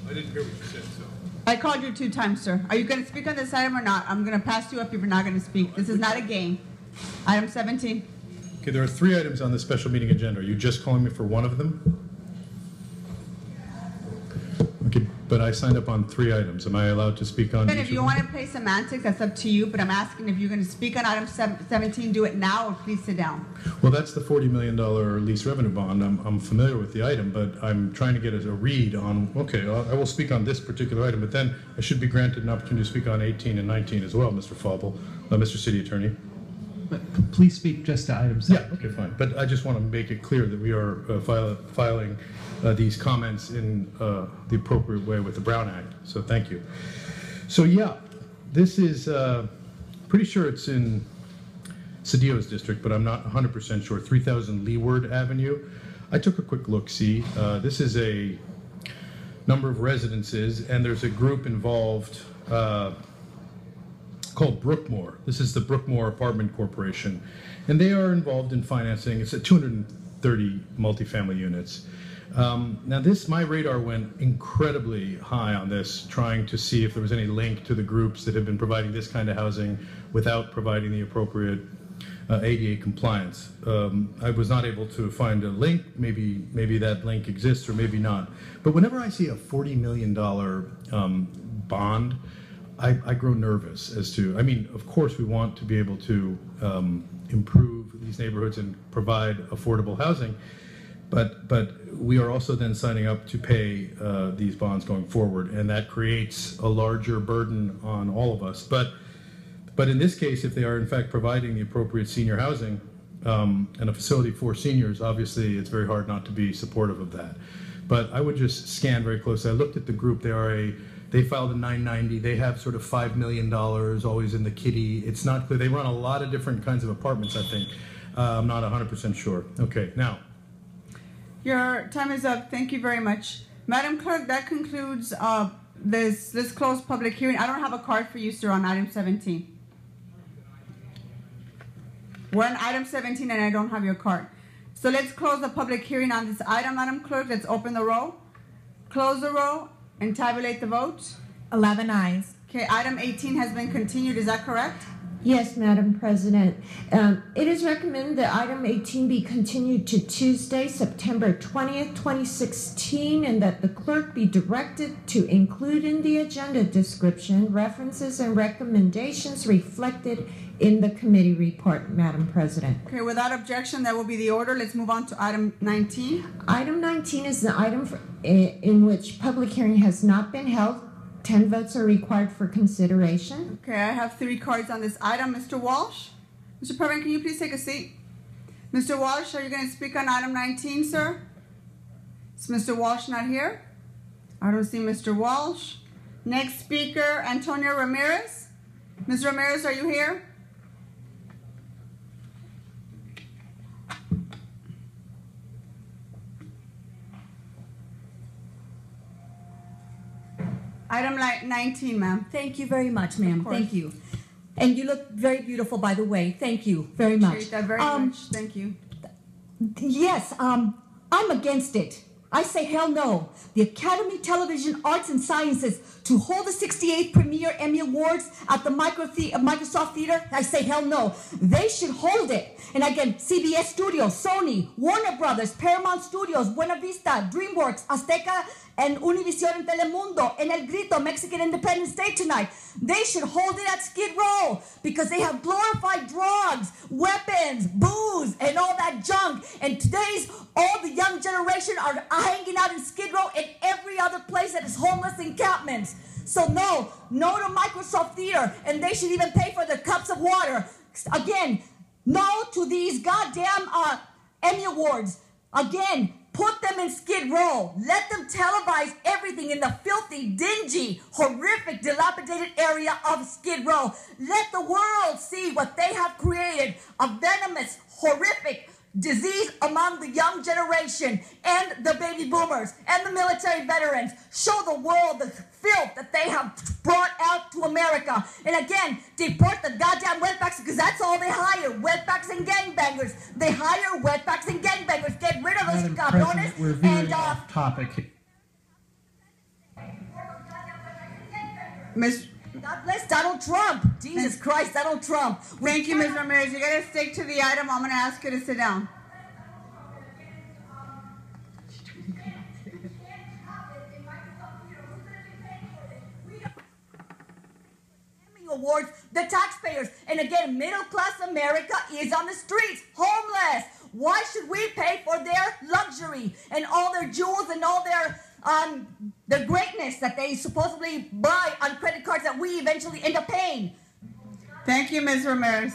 I didn't hear what you said, so. I called you 2 times, sir. Are you going to speak on this item or not? I'm going to pass you up if you're not going to speak. This is not a game. Item 17. Okay, there are 3 items on the special meeting agenda. Are you just calling me for one of them? Okay, but I signed up on 3 items. Am I allowed to speak on And each if you of want them? to play semantics, that's up to you, but I'm asking if you're going to speak on item 17, do it now or please sit down. Well, that's the $40 million lease revenue bond. I'm familiar with the item, but I'm trying to get a read on, okay, I will speak on this particular item, but then I should be granted an opportunity to speak on 18 and 19 as well, Mr. Fauble, Mr. City Attorney. But please speak just to item 7. Yeah, okay, fine. But I just want to make it clear that we are filing these comments in the appropriate way with the Brown Act. So thank you. So yeah, this is pretty sure it's in Cedillo's district, but I'm not 100% sure. 3000 Leeward Avenue. I took a quick look-see. This is a number of residences, and there's a group involved called Brookmore. This is the Brookmore Apartment Corporation, and they are involved in financing. It's at 230 multifamily units. Now my radar went incredibly high on this, trying to see if there was any link to the groups that have been providing this kind of housing without providing the appropriate ADA compliance. I was not able to find a link. Maybe that link exists or maybe not. But whenever I see a $40 million bond, I grow nervous as to, I mean, of course we want to be able to improve these neighborhoods and provide affordable housing, but we are also then signing up to pay these bonds going forward, and that creates a larger burden on all of us. But in this case, if they are in fact providing the appropriate senior housing and a facility for seniors, obviously it's very hard not to be supportive of that. But I would just scan very closely. I looked at the group. They filed a 990. They have sort of $5 million always in the kitty. It's not clear. They run a lot of different kinds of apartments, I think. I'm not 100% sure. Okay, now. Your time is up. Thank you very much. Madam Clerk, that concludes this closed public hearing. I don't have a card for you, sir, on item 17. We're on item 17 and I don't have your card. So let's close the public hearing on this item, Madam Clerk. Let's open the roll, close the roll, and tabulate the vote. 11 ayes. Okay, item 18 has been continued. Is that correct? Yes, Madam President. It is recommended that item 18 be continued to Tuesday, September 20th, 2016, and that the clerk be directed to include in the agenda description references and recommendations reflected in the committee report, Madam President. Okay, without objection, that will be the order. Let's move on to item 19. Item 19 is the item in which public hearing has not been held. 10 votes are required for consideration. Okay, I have 3 cards on this item. Mr. Walsh? Mr. Pervin, can you please take a seat? Mr. Walsh, are you going to speak on item 19, sir? Is Mr. Walsh not here? I don't see Mr. Walsh. Next speaker, Antonio Ramirez. Ms. Ramirez, are you here? Item 19, ma'am. Thank you very much, ma'am. Thank you. And you look very beautiful, by the way. Thank you very much. Appreciate that very much. Thank you. Yes, I'm against it. I say hell no. The Academy Television Arts and Sciences to hold the 68th Premier Emmy Awards at the Microsoft Theater, I say hell no. They should hold it. And again, CBS Studios, Sony, Warner Brothers, Paramount Studios, Buena Vista, DreamWorks, Azteca, and Univision and Telemundo, and El Grito, Mexican Independence Day tonight. They should hold it at Skid Row because they have glorified drugs, weapons, booze, and all that junk. And all the young generation are hanging out in Skid Row and every other place that is homeless encampments. So no to Microsoft Theater, and they should even pay for their cups of water. Again, no to these goddamn Emmy Awards. Again, put them in Skid Row. Let them televise everything in the filthy, dingy, horrific, dilapidated area of Skid Row. Let the world see what they have created, a venomous, horrific disease among the young generation and the baby boomers and the military veterans. Show the world the filth that they have brought out to America. And again, deport the goddamn wetbacks because that's all they hire, wetbacks and gangbangers. They hire wetbacks and gangbangers. Get rid of those cabrones. We're veering off topic. Miss. God bless Donald Trump. Jesus Christ, Donald Trump. Thank you, Ms. Ramirez. You gotta stick to the item. I'm gonna ask you to sit down. Awards, the taxpayers, and again, middle-class America is on the streets, homeless. Why should we pay for their luxury and all their jewels and all their greatness that they supposedly buy on credit cards that we eventually end up paying? Thank you, Ms. Ramirez.